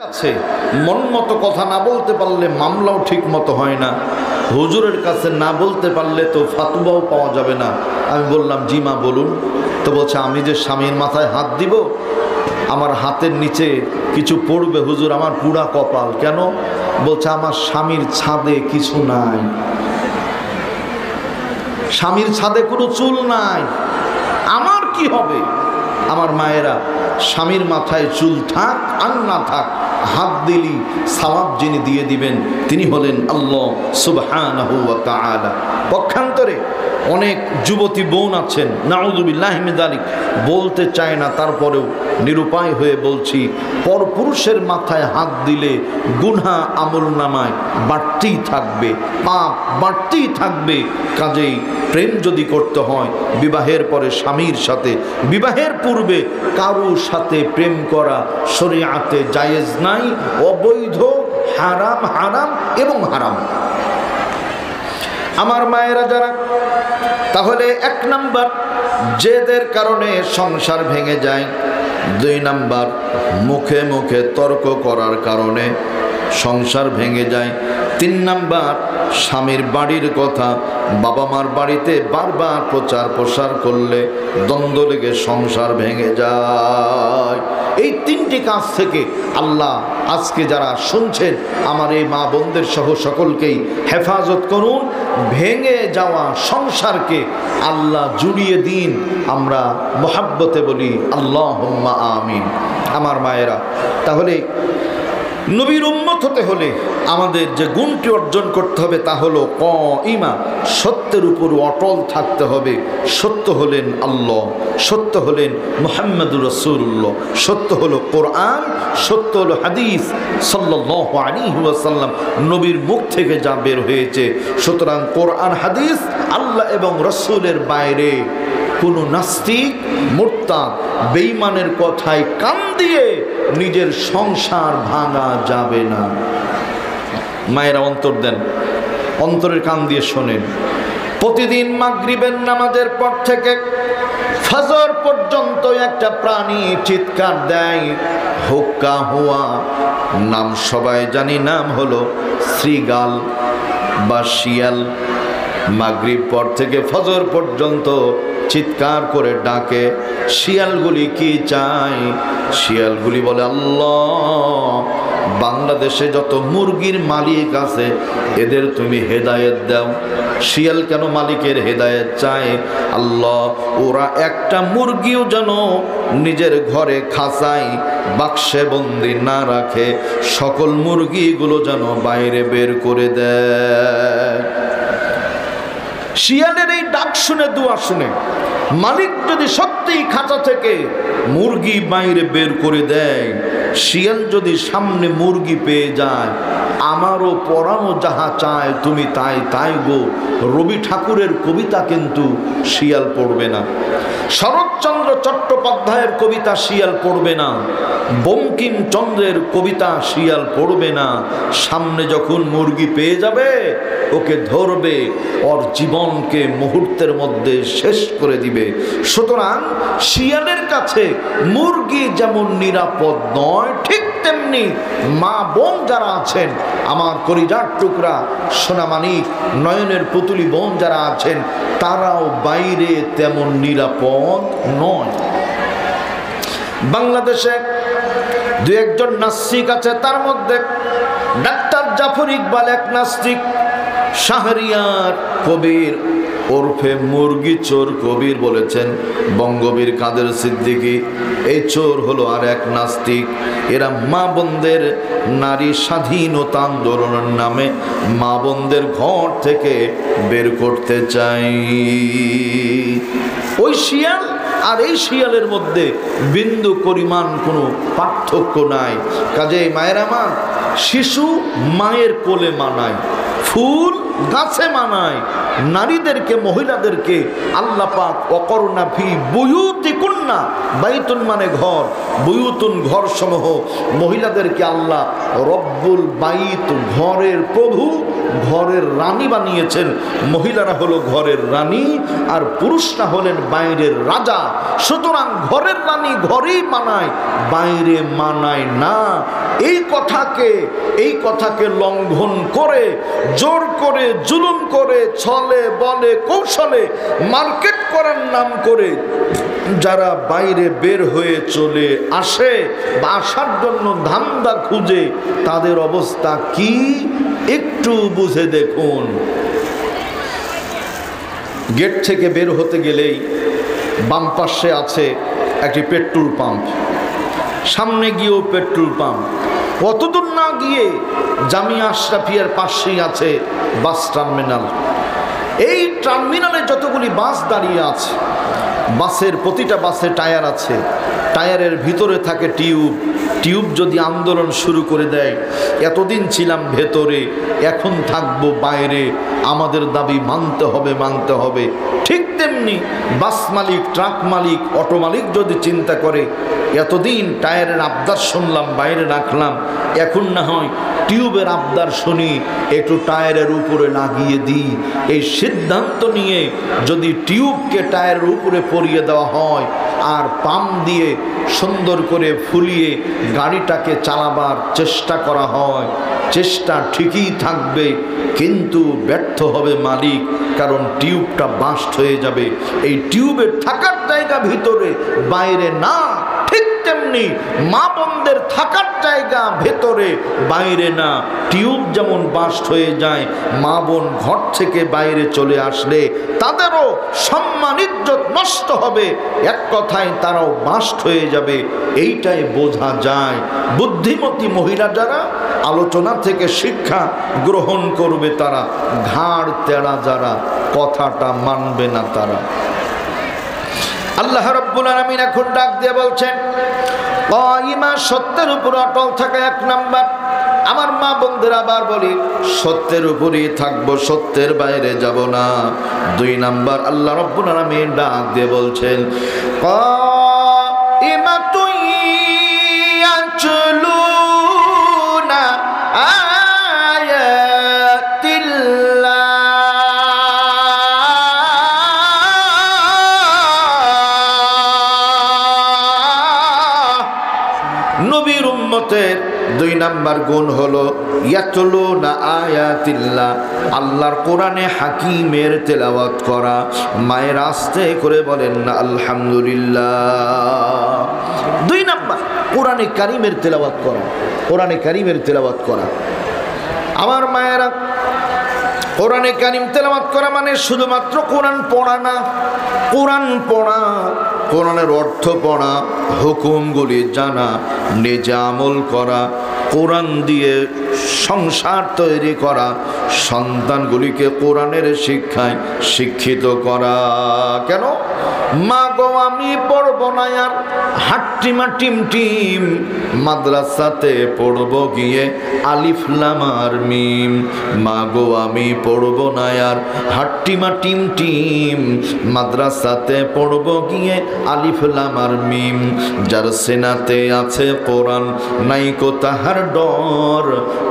কাছে মন মতো কথা না বলতে পারলে মামলাও ঠিক মতো হয় না, হুজুরের কাছে না বলতে পারলে তো ফাতুয়াও পাওয়া যাবে না। আমি বললাম জি মা বলুন। তো বলছে আমি যে স্বামীর মাথায় হাত দিব, আমার হাতের নিচে কিছু পড়বে হুজুর, আমার পুরা কপাল। কেন? বলছে আমার স্বামীর ছাদে কিছু নাই, স্বামীর ছাদে কোনো চুল নাই, আমার কি হবে? আমার মায়েরা, স্বামীর মাথায় চুল থাক আর না থাক, হাত দিলি সওয়াব যিনি দিয়ে দিবেন তিনি হলেন আল্লাহ সুবহানাহু ওয়া তাআলা। পক্ষান্তরে অনেক যুবতী বোন আছেন, নাউযুবিল্লাহি মিন যালিক, বলতে চায় না, তারপরেও নিরুপায় হয়ে বলছি, পরপুরুষের মাথায় হাত দিলে গুনাহ আমলনামায় বাড়তেই থাকবে, পাপ বাড়তেই থাকবে। কাজেই প্রেম যদি করতে হয় বিবাহের পরে স্বামীর সাথে, বিবাহের পূর্বে কারোর সাথে প্রেম করা শরীয়তে জায়েজ নাই, অবৈধ, হারাম, হারাম এবং হারাম। আমার মায়েরা যারা, তাহলে 1 নাম্বার জেদের কারণে সংসার ভেঙে যায়, 2 নাম্বার মুখে মুখে তর্ক করার কারণে সংসার ভেঙে যায়, 3 নাম্বার স্বামীর বাড়ির কথা বাবা মার বাড়িতে বারবার প্রচার প্রসার করলে দ্বন্দ্ব লেগে সংসার ভেঙে যায়। এই 3টি কাজ থেকে আল্লাহ আজকে যারা শুনছেন আমার এই মা বোনদের সহ সকলকেই হেফাজত করুন। ভেঙে যাওয়া সংসারকে আল্লাহ জুড়িয়ে দিন। আমরা মোহাব্বতে বলি আল্লাহুম্মা আমিন। আমার মায়েরা, তাহলে নবীর উম্মত হতে হলে আমাদের যে গুণটি অর্জন করতে হবে তা হলো কাইমা, সত্যের উপর অটল থাকতে হবে। সত্য হলেন আল্লাহ, সত্য হলেন মুহাম্মদুর রাসূলুল্লাহ, সত্য হলো কোরআন, সত্য হলো হাদিস সাল্লাল্লাহু আলাইহি ওয়াসাল্লাম, নবীর মুখ থেকে যা বের হয়েছে। সুতরাং কোরআন হাদিস আল্লাহ এবং রাসূলের বাইরে কোনো নাস্তিক, মুরতাদ, বেঈমানের কথায় কান দিয়ে নিজের সংসার ভাঙা যাবে না। মায়েরা অন্তর দেন, অন্তরের কান দিয়ে শোনেন। প্রতিদিন মাগরিবের নামাজের পর থেকে ফজর পর্যন্ত একটা প্রাণী চিৎকার দেয়, হুক্কা হুয়া, নাম সবাই জানি, নাম হলো শ্রীগাল বা শিয়াল। মাগরিব পর থেকে ফজর পর্যন্ত চিৎকার করে ডাকে। শিয়ালগুলি কি চায়? শিয়ালগুলি বলে আল্লাহ, বাংলাদেশে যত মুরগির মালিক আছে এদের তুমি হেদায়েত দাও। শিয়াল কেন মালিকের হেদায়েত চায়? আল্লাহ, ওরা একটা মুরগিও যেন নিজের ঘরে খাঁচায় বাক্সে বন্দি না রাখে, সকল মুরগিগুলো যেন বাইরে বের করে দেয়। শিয়ালের এই ডাক শুনে, দোয়া শুনে মালিক যদি সত্যিই খাঁচা থেকে মুরগি বাইরে বের করে দেয়, শিয়াল যদি সামনে মুরগি পেয়ে যায়, আমারও পরানো যাহা চায় তুমি তাই তাই গো। রবি ঠাকুরের কবিতা কিন্তু শিয়াল পড়বে না, শরৎচন্দ্র চট্টোপাধ্যায়ের কবিতা শিয়াল পড়বে না, বঙ্কিমচন্দ্রের কবিতা শিয়াল পড়বে না। সামনে যখন মুরগি পেয়ে যাবে ওকে ধরবে, ওর জীবনকে মুহূর্তের মধ্যে শেষ করে দিবে। সুতরাং শিয়ালের কাছে মুরগি যেমন নিরাপদ নয়, ঠিক তেমনি মা বোন যারা আছেন, আমার কলিজার টুকরা সোনামানিক নয়নের পুতুলি বোন যারা আছেন, তারাও বাইরে তেমন নিরাপদ নয়। বাংলাদেশে 2-1জন নাস্তিক আছে, তার মধ্যে ডাক্তার জাফর ইকবাল এক নাস্তিক, শাহরিয়ার কবির ওরফে মুরগি চোর কবির বলেছেন, বঙ্গবীর কাদের সিদ্দিকী এই চোর হলো আর এক নাস্তিক। এরা মা বোনদের নারী স্বাধীনতা আন্দোলনের নামে মা বোনদের ঘর থেকে বের করতে চাই। ওই শিয়াল আর এই শিয়ালের মধ্যে বিন্দু পরিমাণ কোনো পার্থক্য নাই। কাজেই মায়ের আমার, শিশু মায়ের কোলে মানায়, ফুল গাছে মানায়। নারীদেরকে, মহিলাদেরকে আল্লাহ পাক অকরনা ফি বুয়ুতিকুন না, বাইতুন মানে ঘর, বুয়ুতুন ঘর সমূহ। মহিলাদেরকে আল্লাহ রব্বুল বাইত ঘরের প্রভু, ঘরের রানী বানিয়েছেন। মহিলারা হলো ঘরের রানী আর পুরুষরা হলেন বাইরের রাজা। সুতরাং ঘরের রানী ঘরেই মানায়, বাইরে মানায় না। এই কথাকে লঙ্ঘন করে, জোর করে, জুলুম করে, ছলে বলে কৌশলে মার্কেট করার নাম করে যারা বাইরে বের হয়ে চলে আসে বা আসার জন্য ধান্দা খুঁজে, তাদের অবস্থা কি একটু বুঝে দেখুন। গেট থেকে বের হতে গেলেই বাম পাশে আছে একটি পেট্রোল পাম্প, সামনে গিয়েও পেট্রোল পাম্প, কতদূর না গিয়ে জামিয়া আশরাফিয়ার পাশেই আছে বাস টার্মিনাল। এই টার্মিনালে যতগুলি বাস দাঁড়িয়ে আছে, বাসের প্রতিটা বাসে টায়ার আছে, টায়ারের ভিতরে থাকে টিউব। টিউব যদি আন্দোলন শুরু করে দেয়, এতদিন ছিলাম ভেতরে, এখন থাকবো বাইরে, আমাদের দাবি মানতে হবে, মানতে হবে। ঠিক তেমনি বাস মালিক, ট্রাক মালিক, অটো মালিক যদি চিন্তা করে, এতদিন টায়ারের আবদার শুনলাম, বাইরে রাখলাম, এখন না হয় টিউবের আবদার শুনি, একটু টায়ারের উপরে লাগিয়ে দিই। এই সিদ্ধান্ত নিয়ে যদি টিউবকে টায়ারের উপরে পরিয়ে দেওয়া হয় আর পাম্প দিয়ে সুন্দর করে ফুলিয়ে গাড়িটাকে চালাবার চেষ্টা করা হয়, চেষ্টা ঠিকই থাকবে, কিন্তু ব্যর্থ হবে মালিক, কারণ টিউবটা বাস্ট হয়ে যাবে। এই টিউবের থাকার জায়গা ভিতরে, বাইরে না। ঠিক তেমনি মা বোনদের থাকার জায়গা ভেতরে, বাইরে না। টিউব যেমন বাস্ট হয়ে যায়, মা বোন ঘর থেকে বাইরে চলে আসলে তাদেরও সম্মান ইজ্জত নষ্ট হবে, এক কথায় তারাও বাস্ট হয়ে যাবে। এইটাই বোঝা যায়। বুদ্ধিমতী মহিলা যারা আলোচনা থেকে শিক্ষা গ্রহণ করবে, তারা ঘাড় তেড়া যারা কথাটা মানবে না তারা। আল্লাহ রাব্বুল আলামিন এখন ডাক দিয়ে বলছেন, কায়িমা, সত্যের উপর অটল থাকা এক নাম্বার। আমার মা বোনদের আবার বলি, সত্যের উপরই থাকবো, সত্যের বাইরে যাব না। 2 নাম্বার আল্লাহ রাব্বুল আলামিন ডাক দিয়ে বলছেন, কায়িমাতুন ইয়াতলুনা নবীর উম্মতের 2 নাম্বার গুণ হলো ইয়াতলুনা আয়াতিল্লাহ, আল্লাহর কোরআনে হাকিমের তেলাওয়াত করা। মায়ের আস্তে করে বলেন না আলহামদুলিল্লাহ। 2 নাম্বার কোরআনে কারীমের তেলাওয়াত করা, কোরআনে কারীমের তেলাওয়াত করা। আমার মায়েরা, কোরআনে কারীম তেলাওয়াত করা মানে শুধুমাত্র কোরআন পড়া না, কোরআন পড়া, কোরআনের অর্থ পড়া, হুকুমগুলি জানা, নিজে আমল করা, কোরআন দিয়ে সংসার তৈরি করা, সন্তানগুলিকে কোরআনের শিক্ষায় শিক্ষিত করা। কেন? মা গো আমি পড়ব না আর হাট্টিমা টিম টিম, মাদ্রাসাতে পড়ব গিয়ে আলিফ লাম আর মিম। মা গো আমি পড়ব না আর হাট্টিমা টিম টিম, মাদ্রাসাতে পড়ব গিয়ে আলিফ লাম আর মিম। যার সিনাতে আছে কোরআন, নাই কো তাহার ডর,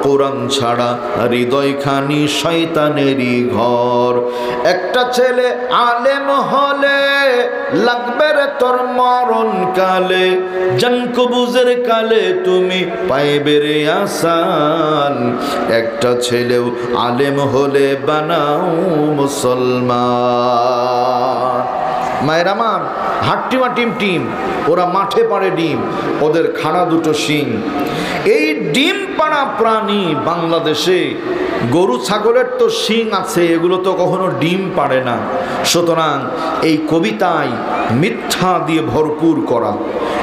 কোরআন ছাড়া হৃদয়খানি শয়তানেরই ঘর। একটা ছেলে আলেম হলে লাগবে রে তোর মরণ কালে, জানকবুজের কালে তুমি পাইবে রে আসান। একটা ছেলেও আলেম হলে বানাও মুসলমান। মায়ের আমার, হাট্টিমা টিম টিম, ওরা মাঠে পাড়ে ডিম, ওদের খাড়া দুটো শিং। এই ডিম পাড়া প্রাণী বাংলাদেশে, গরু ছাগলের তো শিং আছে, এগুলো তো কখনো ডিম পাড়ে না। সুতরাং এই কবিতায় মিথ্যা দিয়ে ভরপুর করা,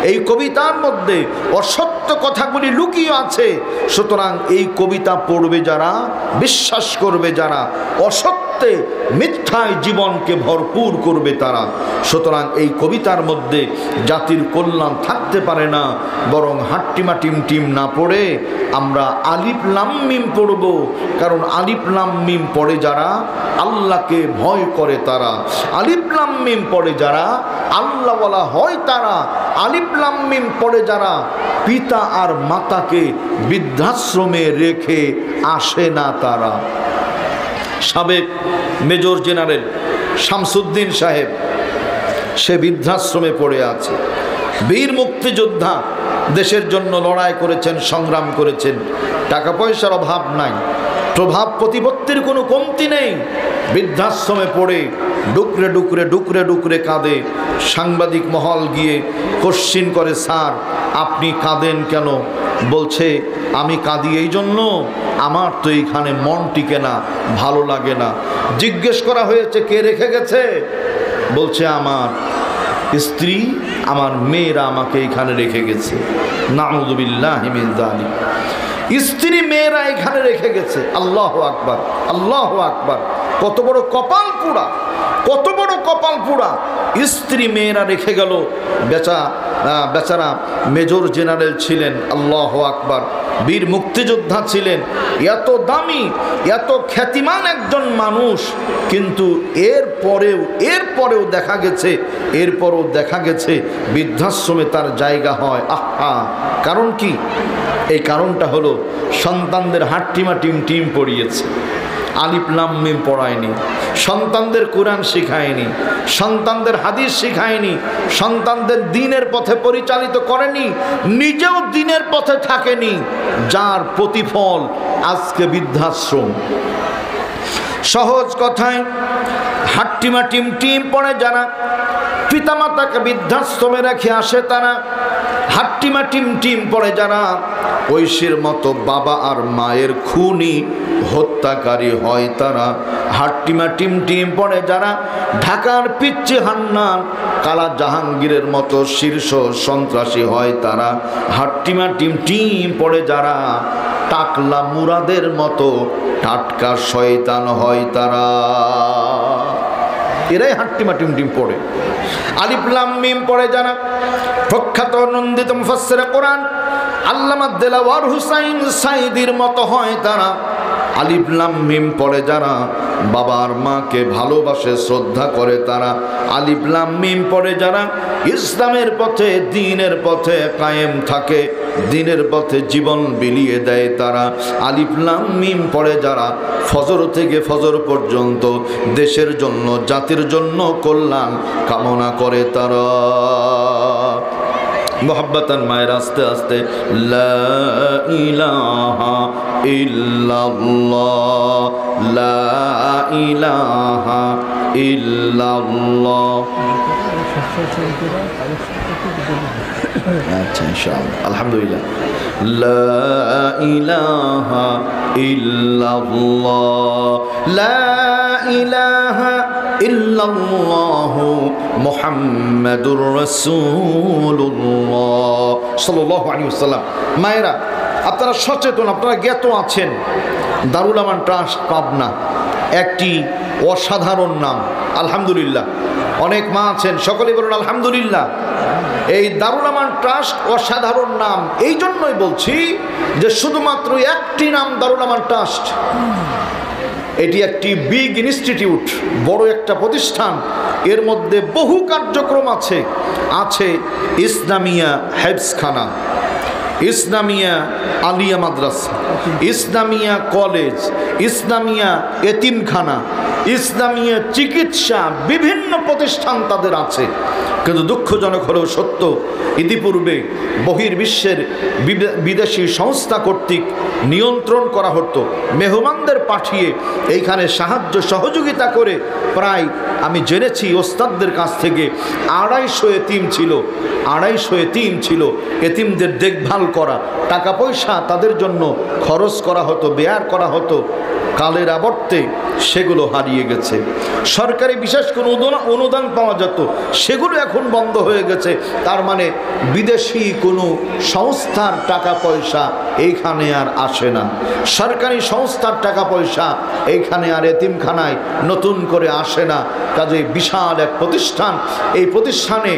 এই কবিতার মধ্যে অসত্য কথাগুলি লুকিয়ে আছে। সুতরাং এই কবিতা পড়বে যারা, বিশ্বাস করবে যারা, অসত্য সত্যে মিথ্যায় জীবনকে ভরপুর করবে তারা। সুতরাং এই কবিতার মধ্যে জাতির কল্যাণ থাকতে পারে না, বরং হাট্টিমা টিম টিম না পড়ে আমরা আলিফ লাম মিম পড়ব। কারণ আলিফ লাম মিম পড়ে যারা আল্লাহকে ভয় করে তারা, আলিফ লাম মিম পড়ে যারা আল্লাহওয়ালা হয় তারা, আলিফ লাম মিম পড়ে যারা পিতা আর মাতাকে বৃদ্ধাশ্রমে রেখে আসে না তারা। সাবেক মেজর জেনারেল শামসুদ্দিন সাহেব সে বৃদ্ধাশ্রমে পড়ে আছে। বীর মুক্তিযোদ্ধা, দেশের জন্য লড়াই করেছেন, সংগ্রাম করেছেন, টাকা পয়সার অভাব নাই, প্রভাব প্রতিপত্তির কোনো কমতি নেই। বৃদ্ধাশ্রমে পড়ে ডুকরে ডুকরে ডুকরে ডুকরে কাঁদে। সাংবাদিক মহল গিয়ে কোশ্চিন করে, স্যার আপনি কাঁদেন কেন? বলছে আমি কাঁদি এই জন্য, আমার তো এইখানে মন টিকে না, ভালো লাগে না। জিজ্ঞেস করা হয়েছে কে রেখে গেছে? বলছে আমার স্ত্রী, আমার মেয়েরা আমাকে এখানে রেখে গেছে। নাউযুবিল্লাহি মিন যালিক। স্ত্রী মেয়েরা এখানে রেখে গেছে। আল্লাহু আকবার, আল্লাহু আকবার। কত বড় কপাল পোড়া, কত বড় কপাল পোড়া। স্ত্রী মেয়েরা রেখে গেল। বেচারা মেজর জেনারেল ছিলেন, আল্লাহু আকবার, বীর মুক্তিযোদ্ধা ছিলেন, এত দামি এত খ্যাতিমান একজন মানুষ, কিন্তু এরপরেও দেখা গেছে বৃদ্ধাশ্রমে তার জায়গা হয়। আহা, কারণ কি? এই কারণটা হলো সন্তানদের হাট্টিমা টিম টিম পড়িয়েছে, আলিফ লাম মিম পড়ায়নি, সন্তানদের কোরআন শিখায়নি, সন্তানদের হাদিস শিখায়নি, সন্তানদের দ্বীনের পথে পরিচালিত করেনি, নিজেও দ্বীনের পথে থাকেনি, যার প্রতিফল আজকে বৃদ্ধাশ্রম। সহজ কথায় হাট্টিমা টিম টিম পড়ে যারা পিতামাতাকে বৃদ্ধাশ্রমে রেখে আসে তারা, হাট্টিমা টিম টিম পড়ে যারা ঐশীর মতো বাবা আর মায়ের খুনি হত্যাকারী হয় তারা, হাট্টিমা টিম টিম পড়ে যারা ঢাকার পিচ্চি হান্নান কালা জাহাঙ্গীরের মতো শীর্ষ সন্ত্রাসী হয় তারা, হাট্টিমা টিম টিম পড়ে যারা টাকলা মুরাদের মতো টাটকা শয়তান হয় তারা। এরাই হাট্টিমা টিম টিম পড়ে। আলিফ লাম মিম পড়ে যারা প্রখ্যাত নন্দিত মুফাসসিরে কোরআন আল্লামা দেলাওয়ার হুসাইন সাইদির মতো হয় তারা, আলিফ লাম মিম পড়ে যারা বাবার মাকে ভালোবাসে শ্রদ্ধা করে তারা, আলিফ লাম মিম পড়ে যারা ইসলামের পথে দ্বীনের পথে কায়েম থাকে, দ্বীনের পথে জীবন বিলিয়ে দেয় তারা, আলিফ লাম মিম পড়ে যারা ফজর থেকে ফজর পর্যন্ত দেশের জন্য জাতির জন্য কল্যাণ কামনা করে তারা। মোহাব্বতান মায়ের আস্তে আস্তে লা ইলাহা ইল্লাল্লাহ, লা ইলাহা ইল্লাল্লাহ। আচ্ছা ইনশাআল্লাহ, আলহামদুলিল্লাহ। লা ইলাহা ইল্লাল্লাহ, লা ইলাহা ইল্লাল্লাহু মুহাম্মাদুর রাসূলুল্লাহ সাল্লাল্লাহু আলাইহি ওয়াসাল্লাম। মায়েরা আপনারা সচেতন, আপনারা জ্ঞাত আছেন, দারুল আমান ট্রাস্ট পাবনা একটি অসাধারণ নাম, আলহামদুলিল্লাহ। অনেক মা আছেন, সকলে বলুন আলহামদুলিল্লাহ। এই দারুল আমান ট্রাস্ট অসাধারণ নাম এই জন্যই বলছি যে শুধুমাত্র একটি নাম দারুল আমান ট্রাস্ট, এটি একটি বিগ ইনস্টিটিউট, বড় একটা প্রতিষ্ঠান। এর মধ্যে বহু কার্যক্রম আছে। ইসলামিয়া হেফজখানা, ইসলামিয়া আলিয়া মাদ্রাসা, ইসলামিয়া কলেজ, ইসলামিয়া এতিমখানা, ইসলামিয়া চিকিৎসা, বিভিন্ন প্রতিষ্ঠান তাদের আছে। কিন্তু দুঃখজনক হলেও সত্য, ইতিপূর্বে বহির্বিশ্বের বিদেশি সংস্থা কর্তৃক নিয়ন্ত্রণ করা হতো। মেহমানদের পাঠিয়ে এইখানে সাহায্য সহযোগিতা করে প্রায় আমি জেনেছি ওস্তাদদের কাছ থেকে 250 এতিম ছিল, 250 এতিম ছিল। এতিমদের দেখভাল করা, টাকা পয়সা তাদের জন্য খরচ করা হতো, ব্যয় করা হতো, কালের আবর্তে সেগুলো হারিয়ে গেছে। সরকারি বিশেষ কোনো অনুদান পাওয়া যেত, সেগুলো এখন বন্ধ হয়ে গেছে। তার মানে বিদেশি কোনো সংস্থার টাকা পয়সা এইখানে আর আসে না, সরকারি সংস্থার টাকা পয়সা এইখানে আর এতিমখানায় নতুন করে আসে না। কাজে বিশাল এক প্রতিষ্ঠান, এই প্রতিষ্ঠানে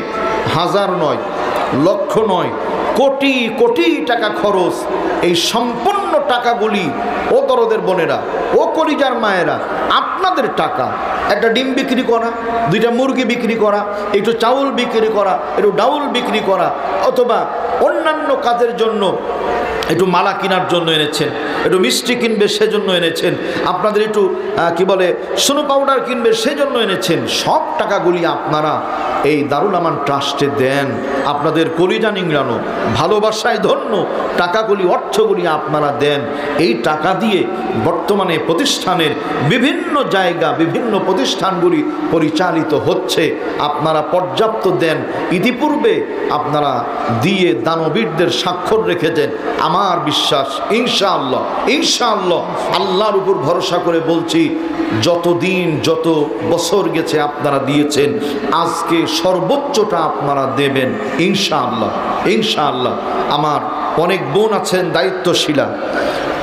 হাজার নয়, লক্ষ নয়, কোটি কোটি টাকা খরচ। এই সম্পূর্ণ টাকাগুলি ও দরদের বোনেরা, ও কলিজার মায়েরা, আপনাদের টাকা। একটা ডিম বিক্রি করা, দুইটা মুরগি বিক্রি করা, একটু চাউল বিক্রি করা, একটু ডাউল বিক্রি করা, অথবা অন্যান্য কাজের জন্য একটু মালা কেনার জন্য এনেছেন, একটু মিষ্টি কিনবে সেজন্য এনেছেন, আপনাদের একটু কি বলে স্নো পাউডার কিনবে সেজন্য এনেছেন। সব টাকাগুলি আপনারা এই দারুল আমান ট্রাস্টে দেন। আপনাদের কলিজা নিংড়ানো, ভালোবাসায় ধন্য টাকাগুলি, অর্থগুলি আপনারা দেন। এই টাকা দিয়ে বর্তমানে প্রতিষ্ঠানের বিভিন্ন জায়গা, বিভিন্ন প্রতিষ্ঠানগুলি পরিচালিত হচ্ছে। আপনারা পর্যাপ্ত দেন। ইতিপূর্বে আপনারা দিয়ে দানবীরদের স্বাক্ষর রেখেছেন। আমার বিশ্বাস ইনশাআল্লাহ, ইনশাআল্লাহ, আল্লাহর উপর ভরসা করে বলছি, যতদিন যত বছর গেছে আপনারা দিয়েছেন, আজকে সর্বোচ্চটা আপনারা দেবেন ইনশাআল্লাহ, ইনশাআল্লাহ। আমার অনেক বোন আছেন দায়িত্বশীলা,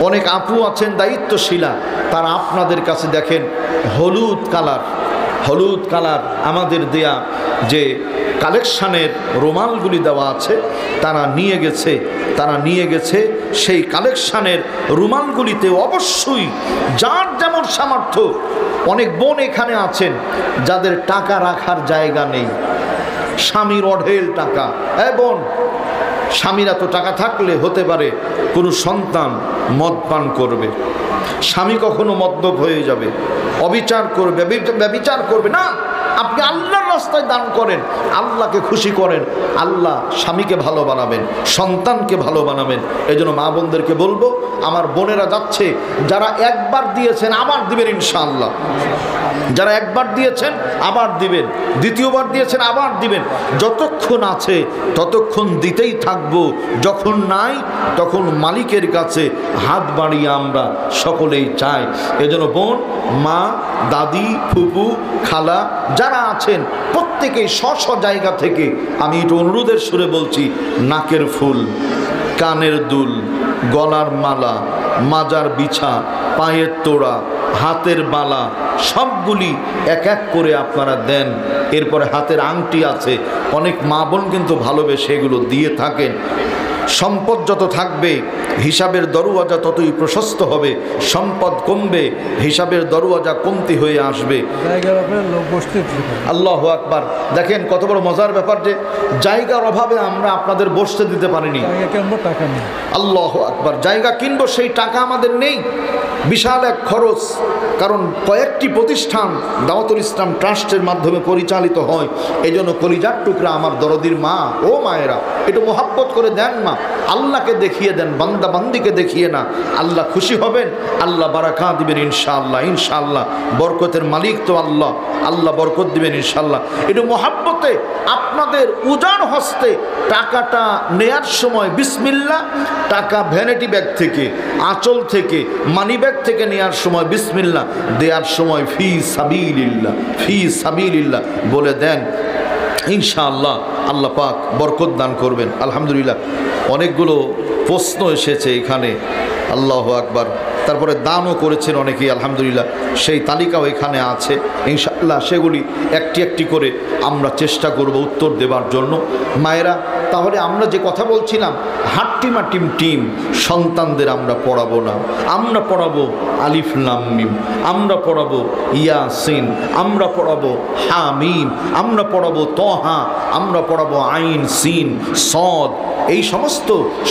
অনেক আপু আছেন দায়িত্বশীলা, তারা আপনাদের কাছে দেখেন হলুদ কালার আমাদের দেয়া যে কালেকশানের রুমালগুলি দেওয়া আছে, তারা নিয়ে গেছে সেই কালেকশানের রুমালগুলিতে অবশ্যই যার যেমন সামর্থ্য। অনেক বোন এখানে আছেন যাদের টাকা রাখার জায়গা নেই, স্বামীর অঢেল টাকা। বোন, স্বামীর এত টাকা থাকলে হতে পারে কোনো সন্তান মদ পান করবে, স্বামী কখনো মদ্যপ হয়ে যাবে, অবিচার করবে, ব্যভিচার করবে না। আপনি আল্লাহর রাস্তায় দান করেন, আল্লাহকে খুশি করেন, আল্লাহ স্বামীকে ভালো বানাবেন, সন্তানকে ভালো বানাবেন। এই জন্য মা বোনদেরকে বলবো, আমার বোনেরা যাচ্ছে, যারা একবার দিয়েছেন আবার দিবেন ইনশাআল্লাহ, যারা একবার দিয়েছেন আবার দিবেন, দ্বিতীয়বার দিয়েছেন আবার দিবেন। যতক্ষণ আছে ততক্ষণ দিতেই থাকবো, যখন নাই তখন মালিকের কাছে হাত বাড়িয়ে আমরা সকলেই চাই। এজন্য বোন, মা, দাদি, ফুপু, খালা যারা আছেন প্রত্যেকেই স্ব জায়গা থেকে আমি একটু অনুরোধের সুরে বলছি, নাকের ফুল, কানের দুল, গলার মালা, মাজার বিছা, পায়ের তোড়া, হাতের বালা সবগুলি এক এক করে আপনারা দেন। এরপরে হাতের আংটি আছে, অনেক মা বোন কিন্তু ভালোবেসে এগুলো দিয়ে থাকেন। সম্পদ যত থাকবে হিসাবের দরওয়াজা ততই প্রশস্ত হবে, সম্পদ কমবে হিসাবের দরওয়াজা কমতি হয়ে আসবে। আল্লাহু আকবার। দেখেন কত বড় মজার ব্যাপার যে জায়গার অভাবে আমরা আপনাদের বসতে দিতে পারিনি। আল্লাহু আকবার। জায়গা কিনবো সেই টাকা আমাদের নেই, বিশাল এক খরচ। কারণ কয়েকটি প্রতিষ্ঠান দাওয়াতুল ইসলাম ট্রাস্টের মাধ্যমে পরিচালিত হয়। এই জন্য কলিজার টুকরা আমার দরদির মা ও মায়েরা একটু মোহাব্বত করে দেন। মা, আল্লাহকে দেখিয়ে দেন, বান্দা বান্দিকে দেখিয়ে না। আল্লাহ খুশি হবেন, আল্লাহ বারাকা দিবেন ইনশাআল্লাহ, ইনশাআল্লাহ। বরকতের মালিক তো আল্লাহ, আল্লাহ বরকত দিবেন ইনশাআল্লাহ। একটু মোহাব্বতে আপনাদের উজান হস্তে টাকাটা নেয়ার সময় বিসমিল্লাহ, টাকা ভ্যানিটি ব্যাগ থেকে, আঁচল থেকে, মানি ব্যাগ থেকে নেয়ার সময় বিসমিল্লাহ, দেওয়ার সময় ফি সাবিলিল্লাহ, ফি সাবিলিল্লাহ বলে দেন ইনশাআল্লাহ। আল্লাহ পাক বরকত দান করবেন। আলহামদুলিল্লাহ, অনেকগুলো প্রশ্ন এসেছে এখানে, আল্লাহু আকবার। তারপরে দানও করেছেন অনেকেই, আলহামদুলিল্লাহ, সেই তালিকাও এখানে আছে ইনশাআল্লাহ। সেগুলি একটি একটি করে আমরা চেষ্টা করব উত্তর দেবার জন্য। মায়েরা, তাহলে আমরা যে কথা বলছিলাম, হাট্টিমাটিম টিম সন্তানদের আমরা পড়াবো না, আমরা পড়াবো আলিফ লাম মিম, আমরা পড়াবো ইয়াসিন, আমরা পড়াবো হামিম, আমরা পড়াবো তহা, আমরা পড়াবো আইন সিন সদ, এই সমস্ত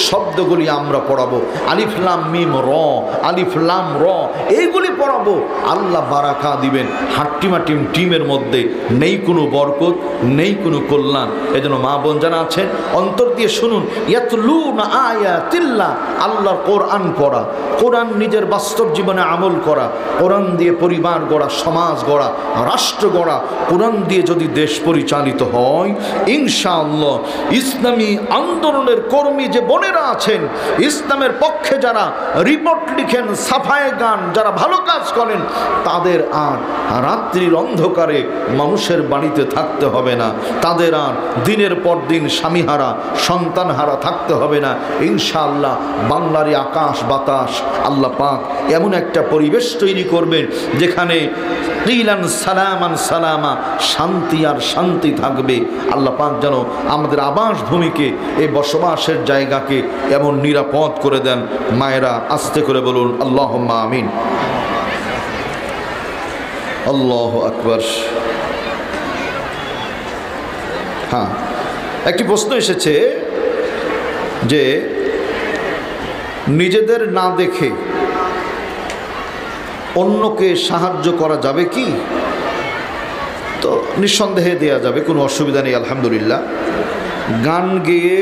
শব্দগুলি আমরা পড়াবো। আলিফ লাম মিম র, আলিফ আলিফ লাম র এইগুলি পড়াবো, আল্লাহ বারাকা দিবেন। হাট্টিমাটিম টিমের মধ্যে নেই কোনো বরকত, নেই কোনো কল্যাণ। এজন্য মা বোন যারা আছেন অন্তর দিয়ে শুনুন, ইয়াতলুনা আয়াতিল্লাহ, আল্লাহর কোরআন পড়া, কোরআন নিজের বাস্তব জীবনে আমল করা, কোরআন দিয়ে পরিবার গড়া, সমাজ গড়া, রাষ্ট্র গড়া, কোরআন দিয়ে যদি দেশ পরিচালিত হয় ইনশাআল্লাহ ইসলামী আন্দোলনের কর্মী যে বোনেরা আছেন, ইসলামের পক্ষে যারা রিপোর্ট লিখেন, সাফায়ে গান যারা ভালো কাজ করেন, তাদের আর রাত্রির অন্ধকারে মানুষের বাড়িতে থাকতে হবে না, তাদের আর দিনের পর দিন স্বামীহারা সন্তানহারা থাকতে হবে না। ইনশাআল্লাহ বাংলারই আকাশ বাতাস আল্লাহ পাক এমন একটা পরিবেশ তৈরি করবেন যেখানে কিলান সালামান সালামা, শান্তি আর শান্তি থাকবে। আল্লাহ পাক যেন আমাদের আবাস ভূমিকে, এই বসবাসের জায়গাকে এমন নিরাপদ করে দেন। মায়েরা আস্তে করে বলুন আল্লাহুম্মা আমিন। আল্লাহু আকবার। হ্যাঁ, একটি প্রশ্ন এসেছে যে নিজেদের না দেখে অন্যকে সাহায্য করা যাবে কি? তো নিঃসন্দেহে দেয়া যাবে, কোনো অসুবিধা নেই আলহামদুলিল্লাহ। গান গেয়ে